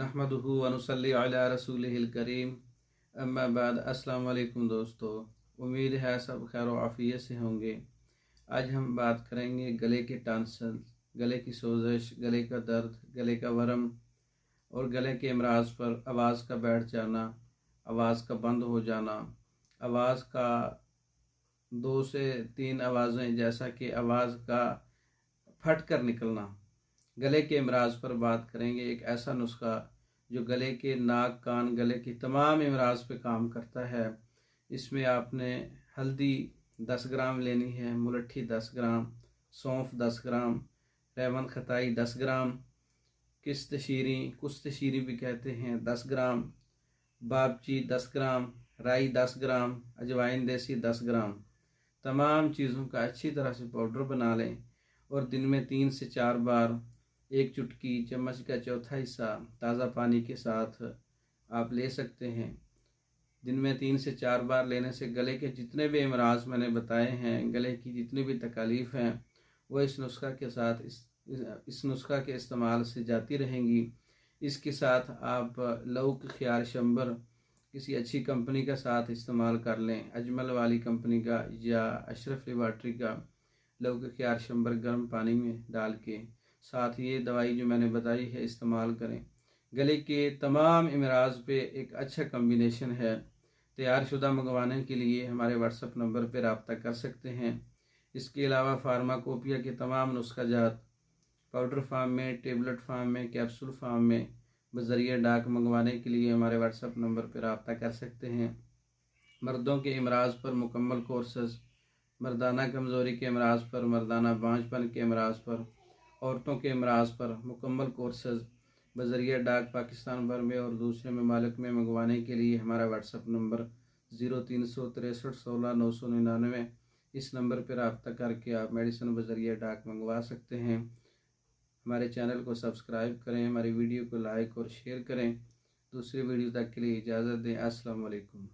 नहमदुहु व नुसल्ली अला रसूलिहिल करीम अम्मा बाद। अस्सलाम वालेकुम दोस्तों, उम्मीद है सब खैर व आफियत से होंगे। आज हम बात करेंगे गले के टॉन्सिल, गले की सोजिश, गले का दर्द, गले का वरम और गले के अमराज पर आवाज़ का बैठ जाना, आवाज़ का बंद हो जाना, आवाज़ का 2 से 3 आवाज़ें जैसा कि आवाज़ का फट कर निकलना। गले के अमराज पर बात करेंगे। एक ऐसा नुस्खा जो गले के नाक कान गले की तमाम अमराज पे काम करता है। इसमें आपने हल्दी 10 ग्राम लेनी है, मुलट्ठी 10 ग्राम, सौंफ 10 ग्राम, रेवन खताई 10 ग्राम, किस्त शीरी, कुस्त शीरी भी कहते हैं 10 ग्राम, बाबची 10 ग्राम, राई 10 ग्राम, अजवाइन देसी 10 ग्राम। तमाम चीज़ों का अच्छी तरह से पाउडर बना लें और दिन में 3 से 4 बार 1 चुटकी चम्मच का चौथा हिस्सा ताज़ा पानी के साथ आप ले सकते हैं। दिन में 3 से 4 बार लेने से गले के जितने भी अमराज मैंने बताए हैं, गले की जितनी भी तकलीफ़ हैं, वो इस नुस्खा के साथ इस नुस्खा के इस्तेमाल से जाती रहेंगी। इसके साथ आप लौक ख्यार शंबर किसी अच्छी कंपनी का साथ इस्तेमाल कर लें, अजमल वाली कंपनी का या अशरफ लेबॉर्ट्री का लौक ख्यार शंबर गर्म पानी में डाल के साथ ये दवाई जो मैंने बताई है इस्तेमाल करें। गले के तमाम अमराज पे एक अच्छा कम्बिनेशन है। तैयारशुदा मंगवाने के लिए हमारे व्हाट्सएप नंबर पर रब्ता कर सकते हैं। इसके अलावा फार्माकोपिया के तमाम नुस्खा जात पाउडर फार्म में, टेबलेट फार्म में, कैप्सूल फार्म में बज़रिया डाक मंगवाने के लिए हमारे व्हाट्सएप नंबर पर रब्ता कर सकते हैं। मर्दों के अमराज पर मुकम्मल कोर्सेज, मर्दाना कमज़ोरी के अमराज पर, मर्दाना बांझपन के अमराज पर, औरतों के अमराज पर मुकम्मल कोर्सेज बज़रिया डाक पाकिस्तान भर में और दूसरे ममालिक में मंगवाने के लिए हमारा व्हाट्सएप नंबर 0363 16 999। इस नंबर पर रब्ता करके आप मेडिसिन बज़रिया डाक मंगवा सकते हैं। हमारे चैनल को सब्सक्राइब करें, हमारी वीडियो को लाइक और शेयर करें। दूसरी वीडियो तक के लिए इजाज़त दें। अस्सलाम वालेकुम।